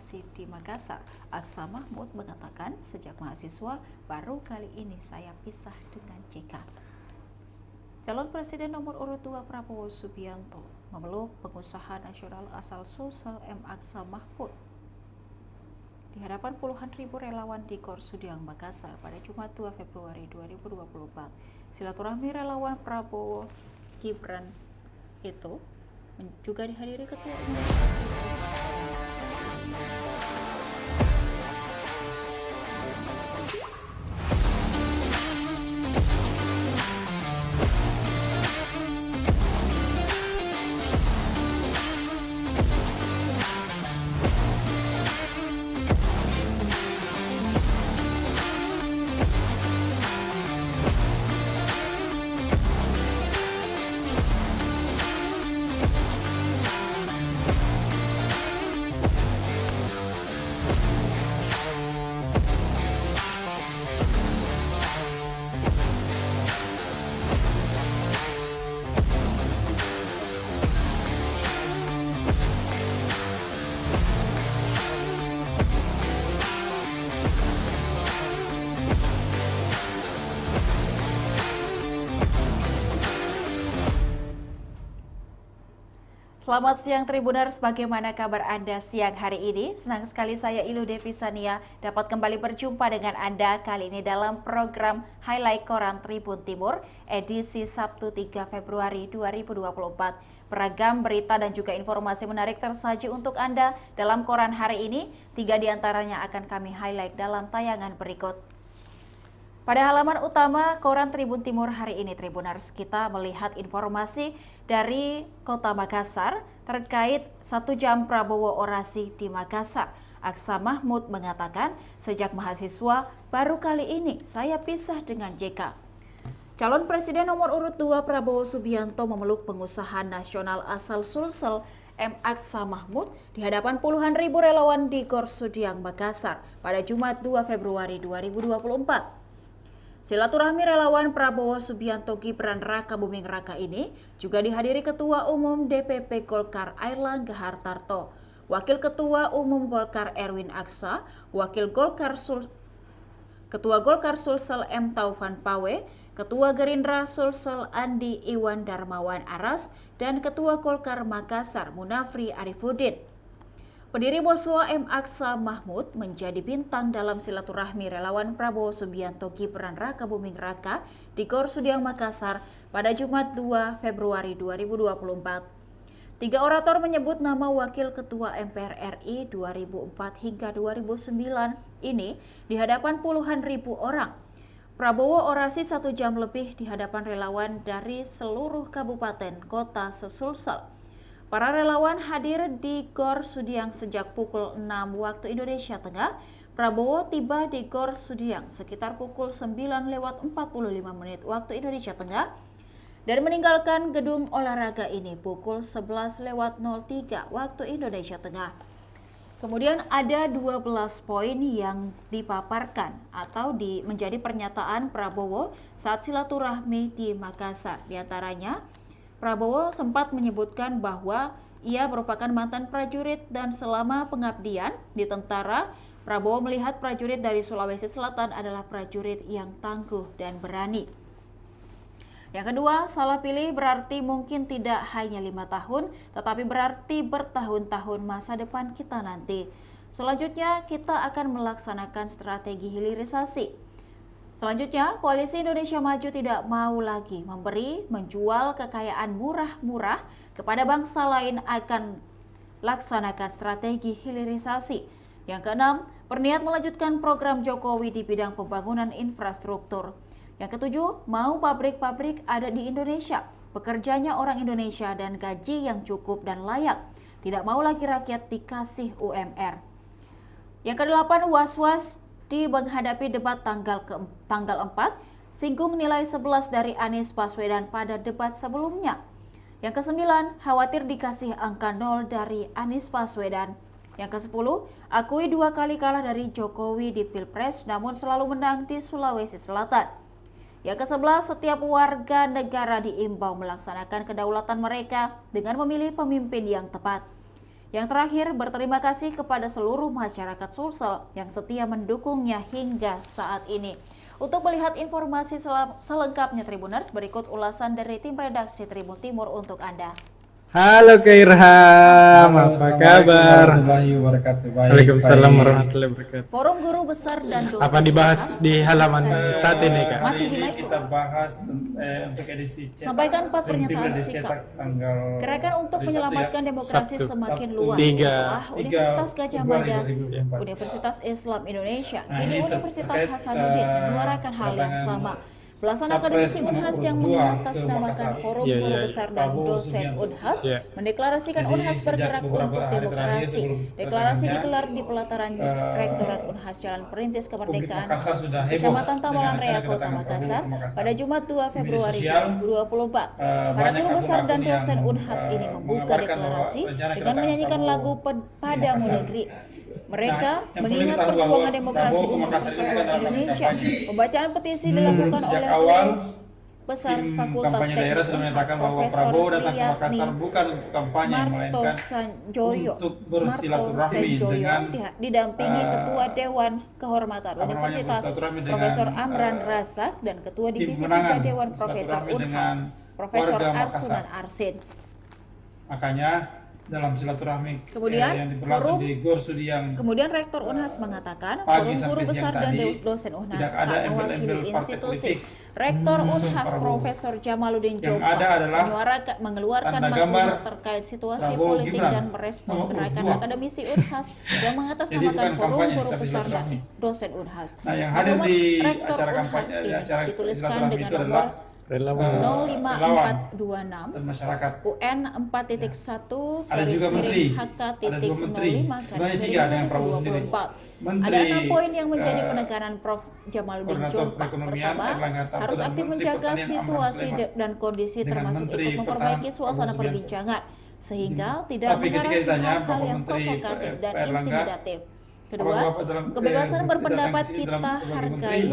orasi di Makassar. Aksa Mahmud mengatakan sejak mahasiswa baru kali ini saya pisah dengan JK. Calon Presiden nomor urut 2 Prabowo Subianto memeluk pengusaha nasional asal Sulsel M. Aksa Mahmud di hadapan puluhan ribu relawan di Gor Sudiang, Makassar pada Jumat 2 Februari 2024. Silaturahmi relawan Prabowo Gibran itu juga dihadiri Ketua Umum Selamat siang Tribuners, bagaimana kabar Anda siang hari ini? Senang sekali saya Ilu Devi Sania dapat kembali berjumpa dengan Anda kali ini dalam program Highlight Koran Tribun Timur edisi Sabtu 3 Februari 2024. Beragam berita dan juga informasi menarik tersaji untuk Anda dalam koran hari ini. 3 diantaranya akan kami highlight dalam tayangan berikut. Pada halaman utama Koran Tribun Timur hari ini, Tribuners, kita melihat informasi dari Kota Makassar terkait 1 jam Prabowo orasi di Makassar. Aksa Mahmud mengatakan, sejak mahasiswa baru kali ini saya pisah dengan JK. Calon Presiden nomor urut 2 Prabowo Subianto memeluk pengusaha nasional asal Sulsel M. Aksa Mahmud di hadapan puluhan ribu relawan di Gor Sudiang, Makassar pada Jumat 2 Februari 2024. Silaturahmi relawan Prabowo Subianto Gibran Raka Buming Raka ini juga dihadiri Ketua Umum DPP Golkar Airlangga Hartarto, Wakil Ketua Umum Golkar Erwin Aksa, Ketua Golkar Sulsel M. Taufan Pawe, Ketua Gerindra Sulsel Andi Iwan Darmawan Aras, dan Ketua Golkar Makassar Munafri Arifuddin. Pendiri Boswa M. Aksa Mahmud menjadi bintang dalam silaturahmi relawan Prabowo Subianto Gibran Raka Buming Raka di Gor Sudiang, Makassar pada Jumat 2 Februari 2024. 3 orator menyebut nama Wakil Ketua MPR RI 2004 hingga 2009 ini di hadapan puluhan ribu orang. Prabowo orasi 1 jam lebih di hadapan relawan dari seluruh kabupaten kota sesulsel. Para relawan hadir di Gor Sudiang sejak pukul 6 waktu Indonesia Tengah. Prabowo tiba di Gor Sudiang sekitar pukul 9:45 waktu Indonesia Tengah dan meninggalkan gedung olahraga ini pukul 11:03 waktu Indonesia Tengah. Kemudian ada 12 poin yang dipaparkan atau menjadi pernyataan Prabowo saat silaturahmi di Makassar. Di antaranya, Prabowo sempat menyebutkan bahwa ia merupakan mantan prajurit dan selama pengabdian di tentara, Prabowo melihat prajurit dari Sulawesi Selatan adalah prajurit yang tangguh dan berani. Yang kedua, salah pilih berarti mungkin tidak hanya 5 tahun, tetapi berarti bertahun-tahun masa depan kita nanti. Selanjutnya, kita akan melaksanakan strategi hilirisasi. Selanjutnya, Koalisi Indonesia Maju tidak mau lagi menjual kekayaan murah-murah kepada bangsa lain, akan laksanakan strategi hilirisasi. Yang keenam, berniat melanjutkan program Jokowi di bidang pembangunan infrastruktur. Yang ketujuh, mau pabrik-pabrik ada di Indonesia, pekerjanya orang Indonesia dan gaji yang cukup dan layak. Tidak mau lagi rakyat dikasih UMR. Yang kedelapan, was-was di menghadapi debat tanggal 4, singgung nilai 11 dari Anies Baswedan pada debat sebelumnya. Yang ke-9, khawatir dikasih angka 0 dari Anies Baswedan. Yang ke-10, akui 2 kali kalah dari Jokowi di Pilpres namun selalu menang di Sulawesi Selatan. Yang ke-11, setiap warga negara diimbau melaksanakan kedaulatan mereka dengan memilih pemimpin yang tepat. Yang terakhir, berterima kasih kepada seluruh masyarakat Sulsel yang setia mendukungnya hingga saat ini. Untuk melihat informasi selengkapnya Tribuners, berikut ulasan dari tim redaksi Tribun Timur untuk Anda. Halo Kak Irham, apa kabar? Waalaikumsalam warahmatullahi wabarakatuh. Forum Guru Besar dan Dosen. Apa dibahas di halaman saat ini Kak? Hari ini kita bahas untuk edisi cetak. Sampaikan 4 pernyataan sikap. Gerakan untuk menyelamatkan demokrasi Sabtu. semakin luas setelah Universitas Gajah Mada, Universitas Islam Indonesia, kini Universitas Hasanuddin menyuarakan hal yang sama. Belasan akademisi Unhas yang mengatasnamakan Forum Guru Besar dan Dosen Unhas mendeklarasikan Unhas bergerak untuk demokrasi. Deklarasi digelar di pelataran Rektorat Unhas Jalan Perintis Kemerdekaan, Kecamatan Tamalan Raya, Kota Makassar, pada Jumat 2 Februari 2024. Para guru besar dan dosen Unhas ini membuka deklarasi dengan menyanyikan lagu Padamu Negeri. Mereka mengingat perjuangan demokrasi untuk persatuan Indonesia. Pembacaan petisi dilakukan oleh Guru Besar Fakultas Teknik Unhas Profesor Marto Sanjoyo didampingi Ketua Dewan Kehormatan Universitas Profesor Amran Razak dan Ketua Divisi 3 Dewan Profesor Unhas Profesor Arsunan Arsin. Makanya dalam silaturahmi kemudian yang berlangsung di Gorsudi yang kemudian Rektor Unhas mengatakan Forum Guru Besar dan Dosen Unhas tak mewakili institusi. Rektor Unhas Profesor Jamaluddin Jompa mengeluarkan maklumat terkait situasi politik dan merespon gerakan akademisi Unhas yang mengatasnamakan Forum Guru Besar dan Dosen Unhas. Maklumat Rektor Unhas ini dituliskan dengan nomor 05426 UN 4.1 HK.05/2024. Ada 6 poin yang menjadi penekanan Prof. Jamaluddin Jompa. Pertama, harus aktif menjaga situasi dan kondisi termasuk ikut memperbaiki suasana perbincangan sehingga tidak mengarah ke hal yang provokatif dan intimidatif. Kedua, kebebasan berpendapat kita hargai.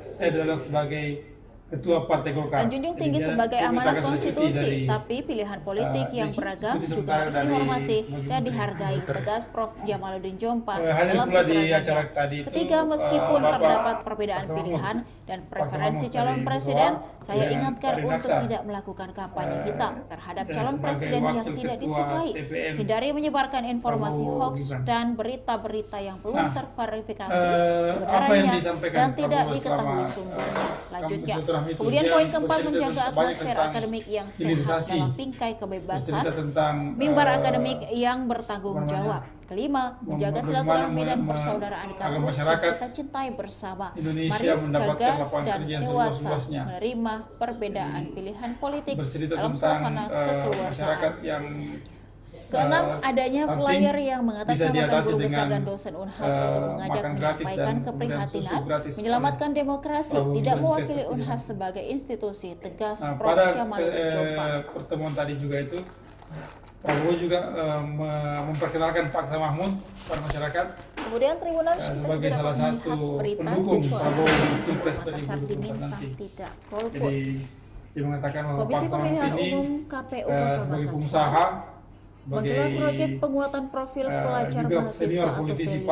Saya adalah sebagai Ketua Partai Golkar. Dan junjung tinggi sebagai amanat konstitusi, tapi pilihan politik yang beragam juga harus dihormati dan dihargai, tegas Prof. Jamaluddin Jompa dalam keterangannya. Ketiga, meskipun terdapat perbedaan pilihan dan preferensi calon presiden, saya ingatkan untuk tidak melakukan kampanye hitam terhadap calon presiden yang tidak disukai. Hindari menyebarkan informasi hoax dan berita-berita yang belum terverifikasi kebenarannya dan tidak diketahui sumbernya. Lanjutnya, kemudian poin keempat, menjaga atmosfer akademik yang sehat dalam bingkai kebebasan, mimbar akademik yang bertanggung jawab. Kelima, menjaga silaturahmi dan persaudaraan kampus yang kita cintai bersama. Mari jaga dan dewasa menerima perbedaan pilihan politik dalam suasana kekeluargaan. Keenam, adanya flyer yang mengatasnamakan guru besar dan dosen Unhas untuk mengajak menyampaikan keprihatinan menyelamatkan demokrasi, tidak mewakili Unhas sebagai institusi, tegas Prof. Jamaluddin Jompa. Pertemuan tadi juga itu Prabowo juga memperkenalkan Pak Mahmud pada masyarakat. Kemudian Tribuners sebagai salah satu pendukung Prabowo di Pilpres 2024 nanti. Jadi dia mengatakan bahwa Pak Mahmud ini sebagai pengusaha, menggelar proyek penguatan profil pelajar mahasiswa atau P5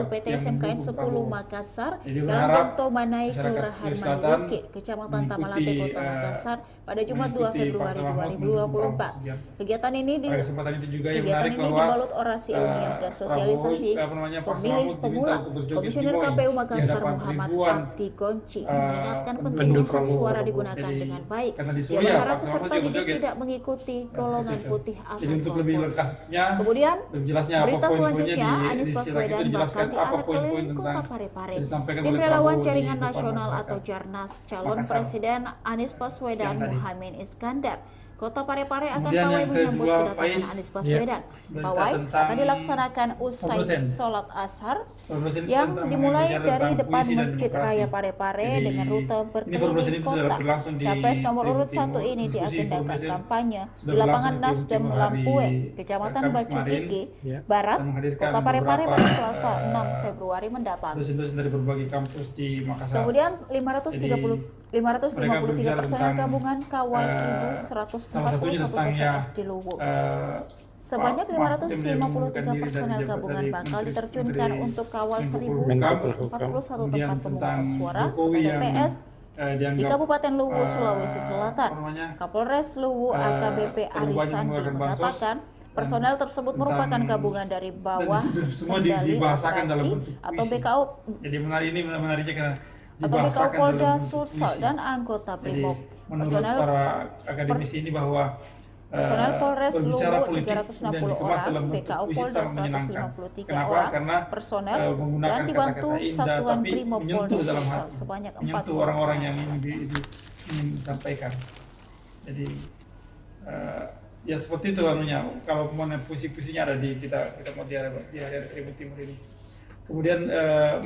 UPT SMKN 10 Makassar, Jalan Gonto Manai, Kelurahan Manduki, Kecamatan Tamalate, Kota Makassar, pada Jumat 2 Februari 2024. Kegiatan ini dibalut orasi ilmiah dan sosialisasi pemilih pemula. Komisioner KPU Makassar Muhammad Abdi Gonci mengingatkan pentingnya hak suara digunakan dengan baik. Dia berharap peserta didik tidak mengikuti golongan putih atau kemudian berita selanjutnya, Anies Baswedan bakal diarak keliling kota Parepare. Tim relawan jaringan nasional atau Jarnas calon presiden Anies Baswedan Muhammad Iskandar Kota Parepare akan pawai menyambut kedatangan Anies Baswedan. Pawai akan dilaksanakan usai sholat ashar yang dimulai dari depan Masjid Raya Parepare dengan rute berkeliling kota. Capres nomor urut 1 ini diagendakan kampanye di lapangan Nasdem Lampue, Kecamatan Bacu Kiki, Barat, Kota Parepare pada Selasa 6 Februari mendatang. Dari berbagai kampus di Makassar. Kemudian 553 personel gabungan kawal 1.141 TPS di Luwu. Sebanyak 553 personel gabungan bakal diterjunkan untuk kawal 1.141 tempat pemungutan suara atau TPS di Kabupaten Luwu, Sulawesi Selatan. Kapolres Luwu AKBP Arisandi mengatakan personel tersebut merupakan gabungan dari bawah kendali operasi atau BKO Jadi menariknya karena atau BKO Polda Sulsel dan anggota Brimob. Personel para akademisi ini bahwa personel Polres Luwu politik 360 orang, BKO Polda 153 orang personel dan dibantu satuan Brimob Polda Sulsel sebanyak 4 orang yang ingin disampaikan. Jadi ya seperti itu anunya. Kalau puisi-puisinya ada di kita mau di area Tribun Timur ini. Kemudian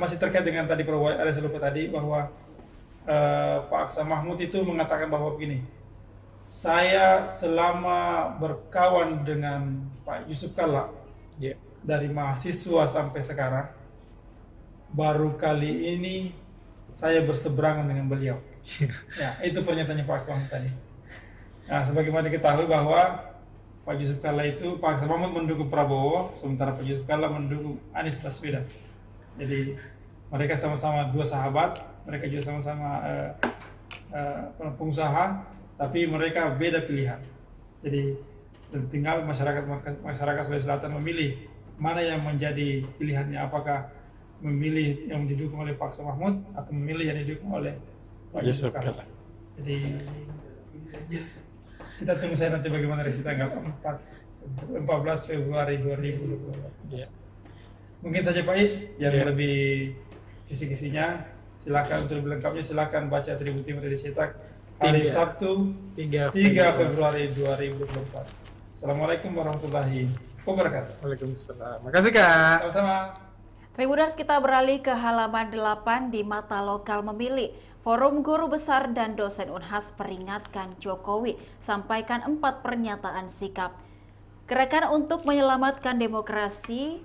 masih terkait dengan tadi ada saya lupa tadi bahwa Pak Aksa Mahmud itu mengatakan bahwa begini. Saya selama berkawan dengan Pak Yusuf Kalla dari mahasiswa sampai sekarang, baru kali ini saya berseberangan dengan beliau. Ya, itu pernyataannya Pak Aksa Mahmud tadi. Nah, sebagaimana diketahui bahwa Pak Yusuf Kalla itu, Pak Aksa Mahmud mendukung Prabowo, sementara Pak Yusuf Kalla mendukung Anies Baswedan. Jadi mereka sama-sama dua sahabat, mereka juga sama-sama pengusaha, tapi mereka beda pilihan. Jadi tinggal masyarakat Sulawesi Selatan memilih mana yang menjadi pilihannya, apakah memilih yang didukung oleh Pak Aksa Mahmud atau memilih yang didukung oleh Pak Yusuf Kalla. Jadi kita tunggu saya nanti bagaimana resi tanggal 14 Februari 2024. Mungkin saja Pak Is yang lebih kisi-kisinya, silakan untuk lebih lengkapnya silakan baca Tribun Timur dari cetak hari Sabtu 3 Februari 2024. Assalamualaikum warahmatullahi wabarakatuh. Waalaikumsalam. Makasih Kak. Sama-sama. Tribuners, kita beralih ke halaman 8 di Mata Lokal Memilih. Forum Guru Besar dan Dosen Unhas peringatkan Jokowi, sampaikan 4 pernyataan sikap. Gerakan untuk menyelamatkan demokrasi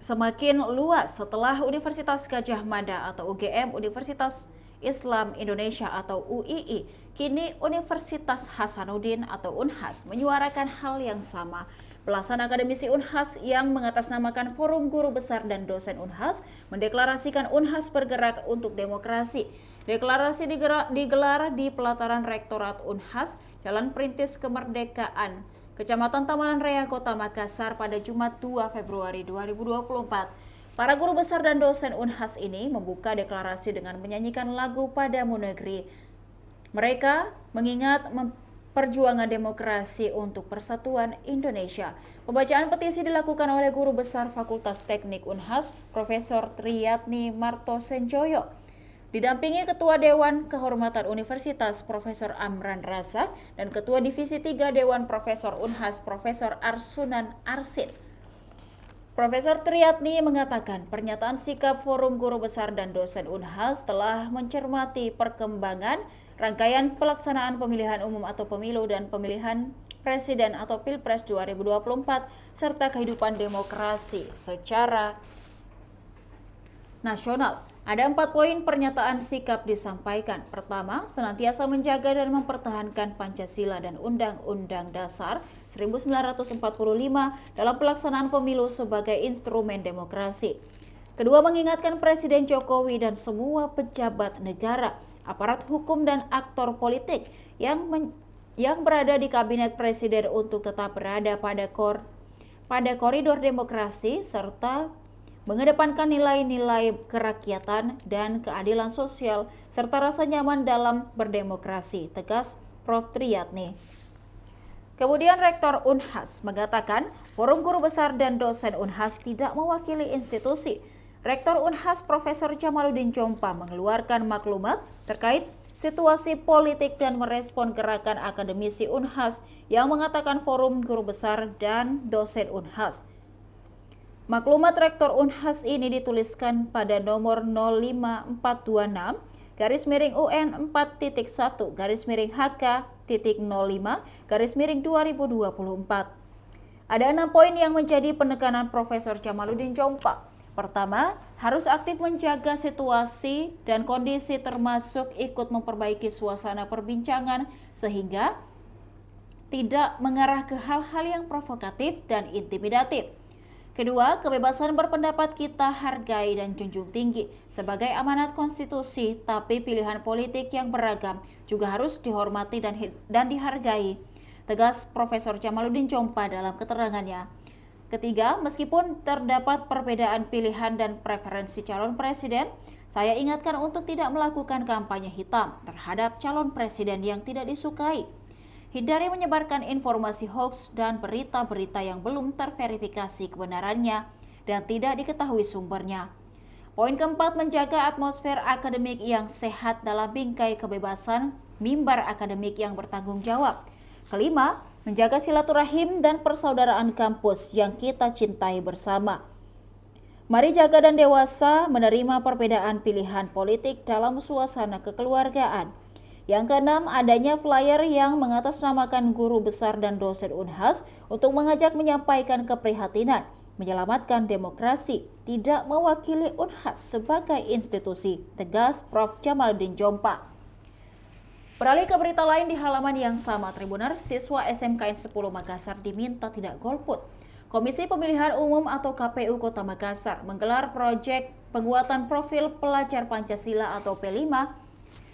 semakin luas setelah Universitas Gadjah Mada atau UGM, Universitas Islam Indonesia atau UII, kini Universitas Hasanuddin atau Unhas menyuarakan hal yang sama. Belasan akademisi Unhas yang mengatasnamakan Forum Guru Besar dan Dosen Unhas mendeklarasikan Unhas bergerak untuk demokrasi. Deklarasi digelar di pelataran Rektorat Unhas, Jalan Perintis Kemerdekaan, Kecamatan Tamalan Raya, Kota Makassar pada Jumat 2 Februari 2024. Para guru besar dan dosen Unhas ini membuka deklarasi dengan menyanyikan lagu Padamu Negeri. Mereka mengingat perjuangan demokrasi untuk persatuan Indonesia. Pembacaan petisi dilakukan oleh Guru Besar Fakultas Teknik Unhas, Profesor Triyatni Martosenjoyo. Didampingi Ketua Dewan Kehormatan Universitas, Profesor Amran Razak, dan Ketua Divisi 3 Dewan Profesor Unhas, Profesor Arsunan Arsid. Profesor Triyatni mengatakan pernyataan sikap Forum Guru Besar dan Dosen Unhas telah mencermati perkembangan rangkaian pelaksanaan pemilihan umum atau pemilu dan pemilihan presiden atau Pilpres 2024 serta kehidupan demokrasi secara nasional. Ada 4 poin pernyataan sikap disampaikan. Pertama, senantiasa menjaga dan mempertahankan Pancasila dan Undang-Undang Dasar 1945 dalam pelaksanaan pemilu sebagai instrumen demokrasi. Kedua, mengingatkan Presiden Jokowi dan semua pejabat negara, aparat hukum dan aktor politik yang berada di kabinet presiden untuk tetap berada pada koridor demokrasi serta mengedepankan nilai-nilai kerakyatan dan keadilan sosial serta rasa nyaman dalam berdemokrasi, tegas Prof. Triyatni. Kemudian Rektor Unhas mengatakan Forum Guru Besar dan Dosen Unhas tidak mewakili institusi. Rektor Unhas Profesor Jamaluddin Jompa mengeluarkan maklumat terkait situasi politik dan merespon gerakan akademisi Unhas yang mengatakan Forum Guru Besar dan Dosen Unhas. Maklumat Rektor Unhas ini dituliskan pada nomor 05426/UN 4.1/HK.05/2024. Ada 6 poin yang menjadi penekanan Profesor Jamaluddin Jompa. Pertama, harus aktif menjaga situasi dan kondisi termasuk ikut memperbaiki suasana perbincangan sehingga tidak mengarah ke hal-hal yang provokatif dan intimidatif. Kedua, kebebasan berpendapat kita hargai dan junjung tinggi sebagai amanat konstitusi, tapi pilihan politik yang beragam juga harus dihormati dan dihargai, tegas Profesor Jamaluddin Jompa dalam keterangannya. Ketiga, meskipun terdapat perbedaan pilihan dan preferensi calon presiden, saya ingatkan untuk tidak melakukan kampanye hitam terhadap calon presiden yang tidak disukai. Hindari menyebarkan informasi hoaks dan berita-berita yang belum terverifikasi kebenarannya dan tidak diketahui sumbernya. Poin keempat, menjaga atmosfer akademik yang sehat dalam bingkai kebebasan mimbar akademik yang bertanggung jawab. Kelima, menjaga silaturahim dan persaudaraan kampus yang kita cintai bersama. Mari jaga dan dewasa menerima perbedaan pilihan politik dalam suasana kekeluargaan. Yang keenam, adanya flyer yang mengatasnamakan guru besar dan dosen Unhas untuk mengajak menyampaikan keprihatinan, menyelamatkan demokrasi, tidak mewakili Unhas sebagai institusi, tegas Prof. Jamaluddin Jompa. Beralih ke berita lain di halaman yang sama, Tribuners, siswa SMKN 10 Makassar diminta tidak golput. Komisi Pemilihan Umum atau KPU Kota Makassar menggelar proyek penguatan profil pelajar Pancasila atau P5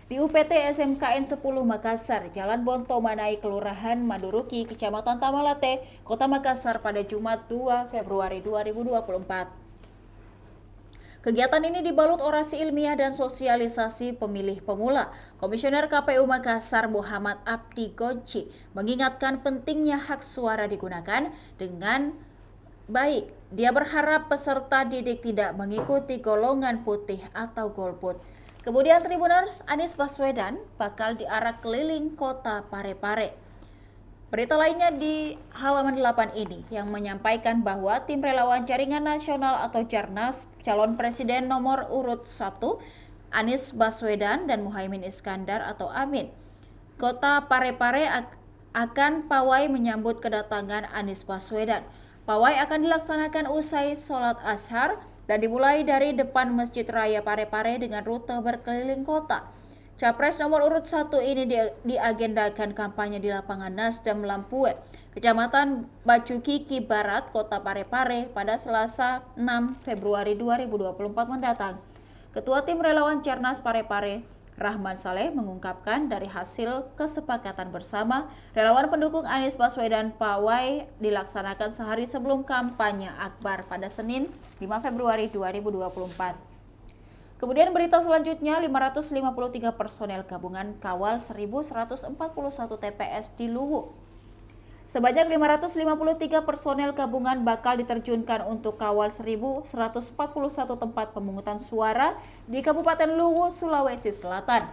di UPT SMKN 10 Makassar, Jalan Bonto Manai, Kelurahan Maduruki, Kecamatan Tamalate, Kota Makassar pada Jumat 2 Februari 2024. Kegiatan ini dibalut orasi ilmiah dan sosialisasi pemilih pemula. Komisioner KPU Makassar Muhammad Abdi Gonci mengingatkan pentingnya hak suara digunakan dengan baik. Dia berharap peserta didik tidak mengikuti golongan putih atau golput. Kemudian Tribuners, Anies Baswedan bakal diarak keliling kota Parepare. Berita lainnya di halaman 8 ini yang menyampaikan bahwa tim relawan Jaringan Nasional atau Jarnas calon presiden nomor urut 1 Anies Baswedan dan Muhaimin Iskandar atau Amin. Kota Parepare akan pawai menyambut kedatangan Anies Baswedan. Pawai akan dilaksanakan usai sholat ashar dan dimulai dari depan Masjid Raya Parepare dengan rute berkeliling kota. Capres nomor urut 1 ini diagendakan kampanye di lapangan Nasdem Lampue, Kecamatan Bacukiki Barat, Kota Parepare pada Selasa 6 Februari 2024 mendatang. Ketua Tim Relawan Jarnas Parepare, Rahman Saleh, mengungkapkan dari hasil kesepakatan bersama, relawan pendukung Anies Baswedan pawai dilaksanakan sehari sebelum kampanye akbar pada Senin 5 Februari 2024. Kemudian berita selanjutnya, 553 personel gabungan kawal 1.141 TPS di Luwu. Sebanyak 553 personel gabungan bakal diterjunkan untuk kawal 1.141 tempat pemungutan suara di Kabupaten Luwu, Sulawesi Selatan.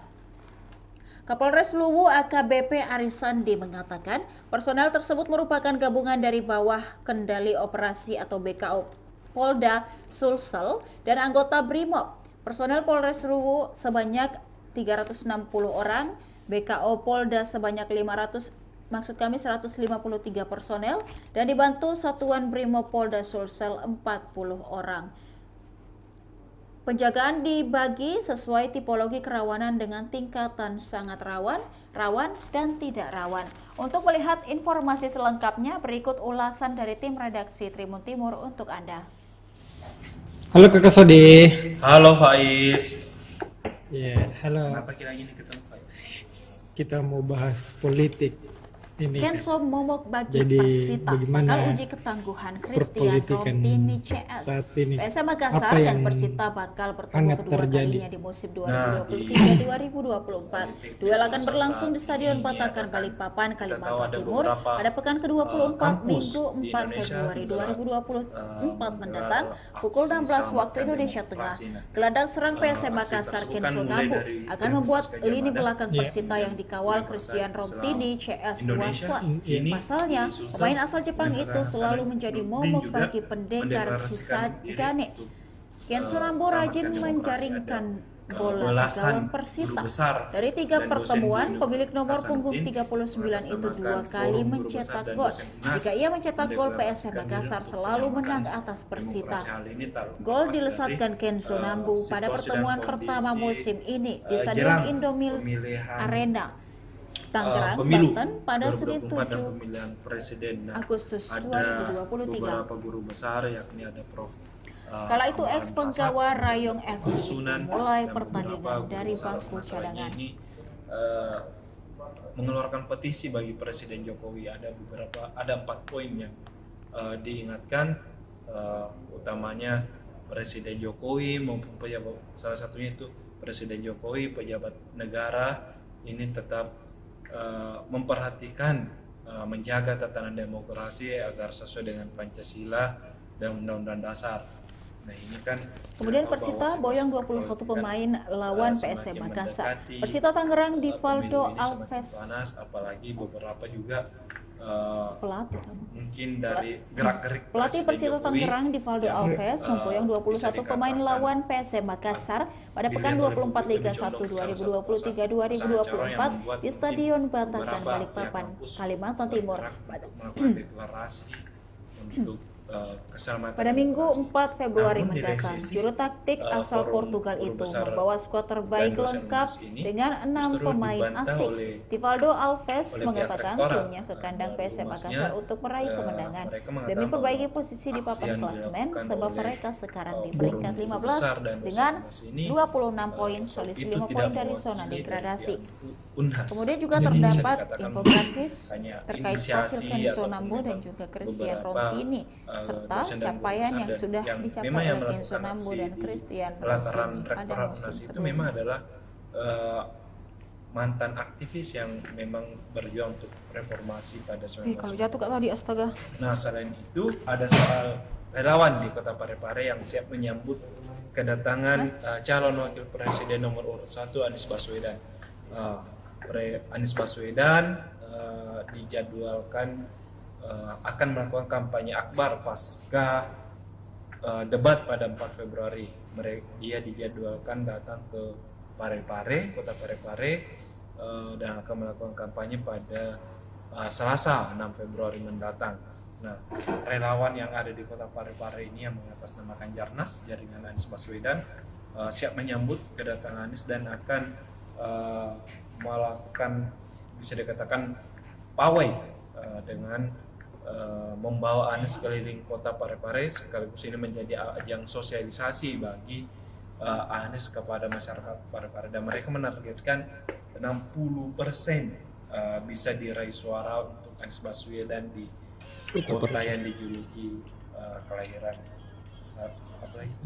Kapolres Luwu AKBP Arisandi mengatakan personel tersebut merupakan gabungan dari bawah kendali operasi atau BKO Polda Sulsel dan anggota BRIMOB. Personel Polres Luwu sebanyak 360 orang, BKO Polda sebanyak 153 personel dan dibantu Satuan Brimob Polda Sulsel 40 orang. Penjagaan dibagi sesuai tipologi kerawanan dengan tingkatan sangat rawan, dan tidak rawan. Untuk melihat informasi selengkapnya, berikut ulasan dari tim redaksi Tribun Timur untuk Anda. Halo Kakak Sode. Halo Faiz. Ya, halo. Kenapa kira-kira ketemu Faiz? Kita mau bahas politik ini. Kenso momok bagi Jadi, Persita bagaimana bakal uji ketangguhan Christian perpolitikan Romtini CS. saat ini? PSM Makassar Apa dan yang Persita bakal bertemu hangat kedua terjadi? kalinya di musim 2023-2024. Duel akan berlangsung di Stadion Batakan Balikpapan, Kalimantan Timur pada pekan ke-24 Minggu 4 Februari 2024 mendatang pukul 16 waktu Indonesia Tengah. Gelandang serang PSM Makassar Kenso Nambu akan membuat lini belakang Persita yang dikawal Christian Romtini CS was-was. Pasalnya, pemain asal Jepang itu selalu menjadi momok bagi pendekar Cisadane. Kenso Nambu rajin menjaringkan bola ke gawang Persita. Dari 3 pertemuan, pemilik nomor punggung 39 itu 2 kali mencetak gol. Jika ia mencetak gol, PSM Makassar selalu menang atas Persita. Gol dilesatkan Kenso Nambu pada pertemuan pertama musim ini di Stadion Indomil Arena. Tanggerang, pemilu Banten pada Senin 2024 dan 7 pemilihan presiden. Nah, Agustus ada 2023. beberapa guru besar yakni ada Prof. Kala itu Amran ex penggawa Kasat, Rayong kemudian FC Sunan, mulai dan pertandingan beberapa guru dari besar. bangku Masalahnya cadangan. ini mengeluarkan petisi bagi Presiden Jokowi. Ada 4 poin yang diingatkan, utamanya Presiden Jokowi maupun pejabat, salah satunya itu Presiden Jokowi, pejabat negara ini tetap memperhatikan menjaga tatanan demokrasi agar sesuai dengan Pancasila dan Undang-Undang Dasar. Nah, ini kan Kemudian Persita boyong 21 pemain lawan PSM Makassar. Persita Tangerang Divaldo Alves panas, apalagi beberapa juga pelatih mungkin dari gerak-gerik Pelatih Persita Tangerang Divaldo Alves memboyong 21 pemain lawan PSM Makassar pada pekan 24 Liga 1 2023-2024 di Stadion Batakan Balikpapan, Kalimantan Timur melakukan deklarasi untuk keselamatan pada Minggu demokrasi. 4 Februari Namun, mendatang. direksi Juru taktik asal Forum Portugal Guru itu Besar membawa skuad terbaik dan dosen lengkap UNAS ini dengan 6 justru pemain dibantah asing. oleh Divaldo Alves pihak mengatakan rektorat. timnya ke kandang Dari PSM humasnya, Makassar untuk meraih kemenangan mereka mengatakan demi perbaiki bahwa posisi di aksi papan yang klasemen dilakukan sebab oleh, mereka sekarang di Forum peringkat Guru 15 Besar dan dosen dengan UNAS ini, 26 poin selisih itu 5 tidak poin dari mewakili zona dari degradasi. pihak UNAS. Kemudian juga Jadi bisa terdapat dikatakan infografis hanya terkait inisiasi profil Kenzo ataupun Nambo dan memang juga Christian beberapa, Rontini serta dosen dan guru capaian besar yang dan sudah yang dicapai memang yang oleh Kenzo melakukan Nambo aksi dan di Christian pelataran Rontini pada rektorat musim UNAS itu sebelumnya. memang adalah mantan aktivis yang memang berjuang untuk reformasi pada 1990. Kalau jatuh kak tadi astaga. Nah, selain itu ada soal relawan di Kota Parepare yang siap menyambut kedatangan calon wakil presiden nomor urut 1 Anies Baswedan. Anies Baswedan dijadwalkan akan melakukan kampanye akbar pasca debat pada 4 Februari. Dia dijadwalkan datang ke Parepare, Kota Parepare, dan akan melakukan kampanye pada Selasa 6 Februari mendatang. Nah, relawan yang ada di Kota Parepare ini yang mengatasnamakan Jarnas, Jaringan Anies Baswedan, siap menyambut kedatangan Anies dan akan melakukan, bisa dikatakan, pawai dengan membawa Anies keliling Kota Parepare, sekaligus ini menjadi ajang sosialisasi bagi Anies kepada masyarakat Parepare, dan mereka menargetkan 60% bisa diraih suara untuk Anies Baswedan di kota yang dijuluki kelahiran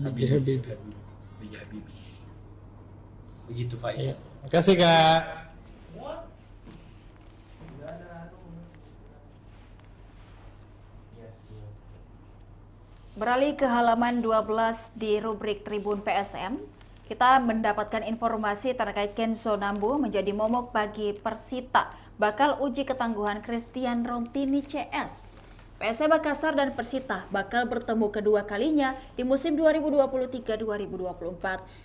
Habibie. B.J. Habibie. Begitu, Faiz. Ya. Makasih Kak. Beralih ke halaman 12 di rubrik Tribun PSM, kita mendapatkan informasi terkait Kenzo Nambo menjadi momok bagi Persita, bakal uji ketangguhan Christian Rontini CS. PSM Makassar dan Persita bakal bertemu kedua kalinya di musim 2023-2024.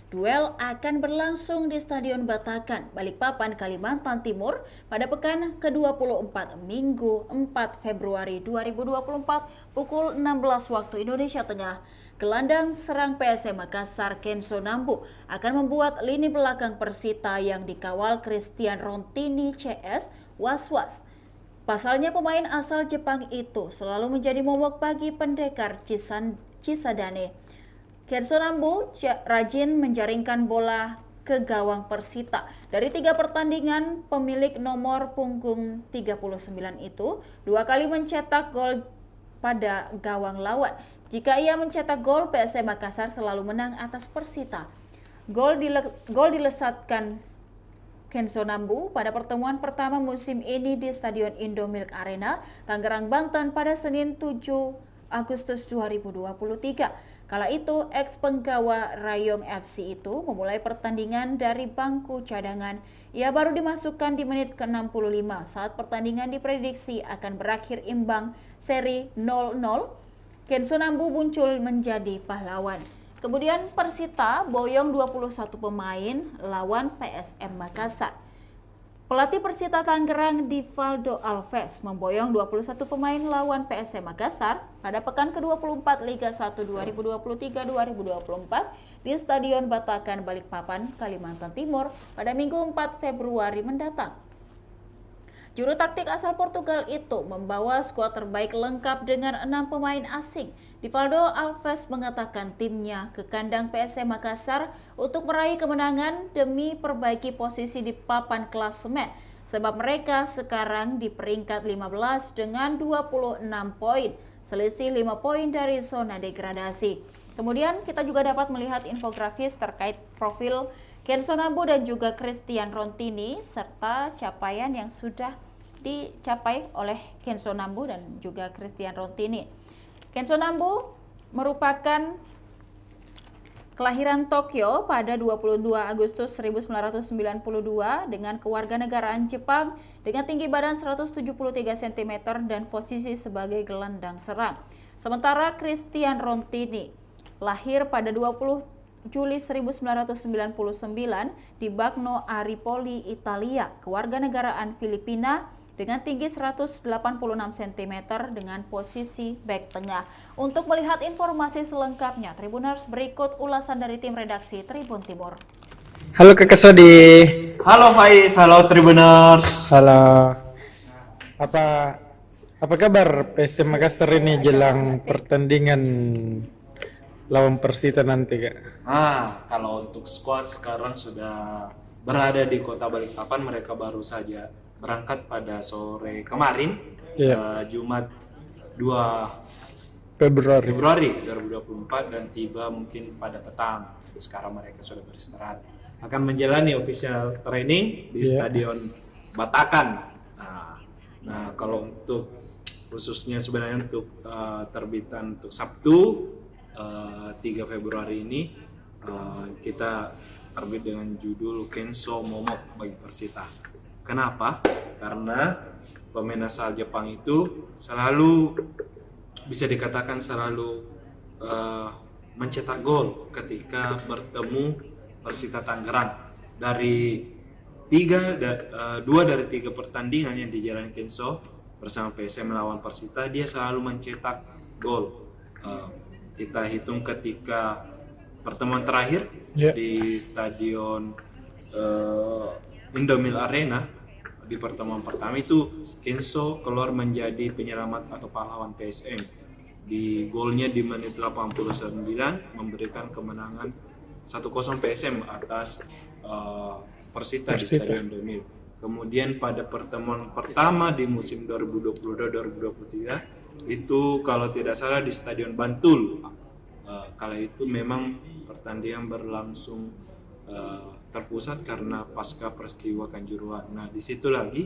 Duel akan berlangsung di Stadion Batakan, Balikpapan, Kalimantan Timur pada pekan ke-24 Minggu 4 Februari 2024 pukul 16 waktu Indonesia Tengah. Gelandang serang PSM Makassar Kenzo Nambo akan membuat lini belakang Persita yang dikawal Christian Rontini CS was-was. Pasalnya pemain asal Jepang itu selalu menjadi momok bagi pendekar Cisadane. Kenzo Nambo rajin menjaringkan bola ke gawang Persita. Dari 3 pertandingan, pemilik nomor punggung 39 itu 2 kali mencetak gol pada gawang lawan. Jika ia mencetak gol, PSM Makassar selalu menang atas Persita. Gol dilesatkan Kenzo Nambo pada pertemuan pertama musim ini di Stadion Indomilk Arena, Tangerang, Banten pada Senin 7 Agustus 2023. Kala itu, ex penggawa Rayong FC itu memulai pertandingan dari bangku cadangan. Ia baru dimasukkan di menit ke-65 saat pertandingan diprediksi akan berakhir imbang seri 0-0. Kenzo Nambo muncul menjadi pahlawan. Kemudian Persita boyong 21 pemain lawan PSM Makassar. Pelatih Persita Tangerang Divaldo Alves memboyong 21 pemain lawan PSM Makassar pada pekan ke-24 Liga 1 2023-2024 di Stadion Batakan Balikpapan, Kalimantan Timur pada Minggu 4 Februari mendatang. Juru taktik asal Portugal itu membawa skuad terbaik lengkap dengan 6 pemain asing. Divaldo Alves mengatakan timnya ke kandang PSM Makassar untuk meraih kemenangan demi perbaiki posisi di papan klasemen. Sebab mereka sekarang di peringkat 15 dengan 26 poin, selisih 5 poin dari zona degradasi. Kemudian kita juga dapat melihat infografis terkait profil Kenzo Nambu dan juga Christian Rontini serta capaian yang sudah dicapai oleh Kenzo Nambu dan juga Christian Rontini. Kenzo Nambu merupakan kelahiran Tokyo pada 22 Agustus 1992 dengan kewarganegaraan Jepang dengan tinggi badan 173 cm dan posisi sebagai gelandang serang. Sementara Christian Rontini lahir pada 20 Juli 1999 di Bagno a Ripoli, Italia, kewarganegaraan Filipina dengan tinggi 186 cm dengan posisi bek tengah. Untuk melihat informasi selengkapnya, Tribuners, berikut ulasan dari tim redaksi Tribun Timur. Halo Kakak Sodi. Halo Faiz, halo Tribuners. Halo. Apa kabar PSM Makassar ini jelang pertandingan lawan Persita nanti, Kak? Kalau untuk skuad sekarang sudah berada di kota Balikpapan. Mereka baru saja berangkat pada sore kemarin, Jumat 2 Februari 2024 dan tiba mungkin pada petang. Sekarang mereka sudah beristirahat. Akan menjalani official training di Stadion Batakan. Nah, kalau untuk khususnya sebenarnya untuk terbitan untuk Sabtu 3 Februari ini kita terbit dengan judul Kenzo Momok bagi Persita. Kenapa? Karena pemain asal Jepang itu selalu bisa dikatakan selalu mencetak gol ketika bertemu Persita Tangerang. Dari 2 dari 3 pertandingan yang dijalani Kenzo bersama PSM melawan Persita, dia selalu mencetak gol. Kita hitung ketika pertemuan terakhir di Stadion Indomil Arena, di pertemuan pertama itu Kenzo keluar menjadi penyelamat atau pahlawan PSM. Di golnya di menit 89 memberikan kemenangan 1-0 PSM atas Persita di Stadion Indomil. Kemudian pada pertemuan pertama di musim 2022-2023 itu kalau tidak salah di Stadion Bantul. Kala itu memang pertandingan berlangsung terpusat karena pasca peristiwa Kanjuruhan. Nah, di situ lagi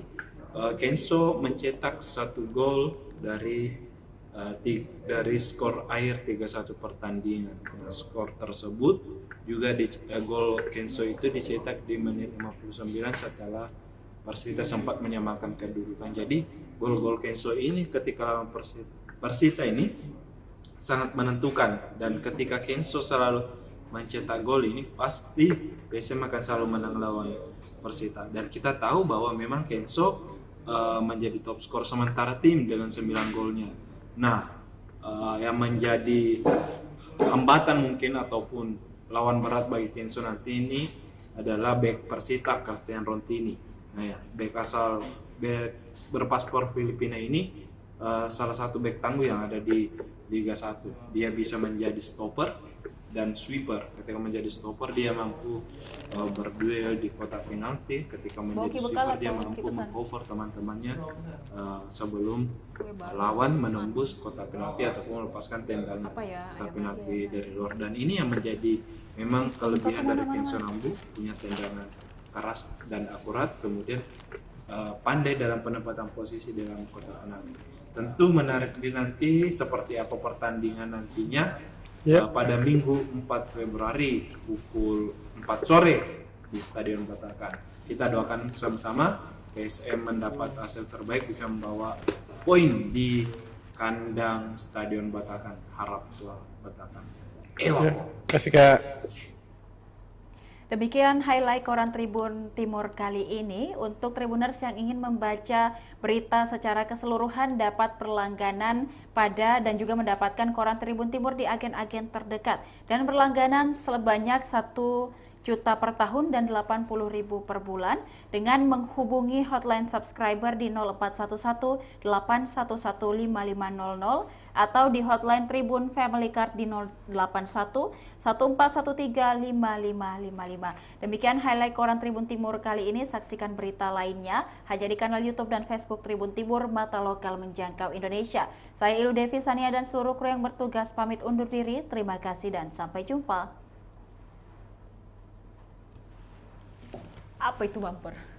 Kenzo mencetak 1 gol dari skor akhir 3-1 pertandingan. Nah, skor tersebut juga gol Kenzo itu dicetak di menit 59 setelah Persita sempat menyamakan kedudukan. Jadi gol-gol Kenzo ini ketika lawan Persita ini sangat menentukan, dan ketika Kenzo selalu mencetak gol ini pasti PSM akan selalu menang lawan Persita. Dan kita tahu bahwa memang Kenzo menjadi top skor sementara tim dengan 9 golnya. Nah, yang menjadi hambatan mungkin ataupun lawan berat bagi Kenzo nanti ini adalah bek Persita Christian Rontini. Nah ya, bek berpaspor Filipina ini salah satu bek tangguh yang ada di Liga 1. Dia bisa menjadi stopper dan sweeper. Ketika menjadi stopper dia mampu berduel di kotak penalti. Ketika menjadi sweeper dia mampu mengcover teman-temannya sebelum lawan menembus kotak penalti ataupun melepaskan tendangan kotak penalti dari luar. Dan ini yang menjadi memang kelebihan dari Kenzo Nambu, punya tendangan keras dan akurat, kemudian pandai dalam penempatan posisi dalam kotak penalti. Tentu menarik nanti seperti apa pertandingan nantinya pada Minggu 4 Februari pukul 4 sore di Stadion Batakan. Kita doakan sama-sama PSM mendapat hasil terbaik, bisa membawa poin di kandang Stadion Batakan. Harap Tuhan Batakan. Kasih Kak. Demikian highlight koran Tribun Timur kali ini. Untuk Tribuners yang ingin membaca berita secara keseluruhan dapat berlangganan pada dan juga mendapatkan koran Tribun Timur di agen-agen terdekat. Dan berlangganan sebanyak 1 juta per tahun dan 80.000 per bulan dengan menghubungi hotline subscriber di 0411 8115500 atau di hotline Tribun Family Card di 081 1413 5555. Demikian highlight koran Tribun Timur kali ini. Saksikan berita lainnya hanya di kanal YouTube dan Facebook Tribun Timur, mata lokal menjangkau Indonesia. Saya Ilu Devi Sania dan seluruh kru yang bertugas pamit undur diri. Terima kasih dan sampai jumpa. Apa itu bumper?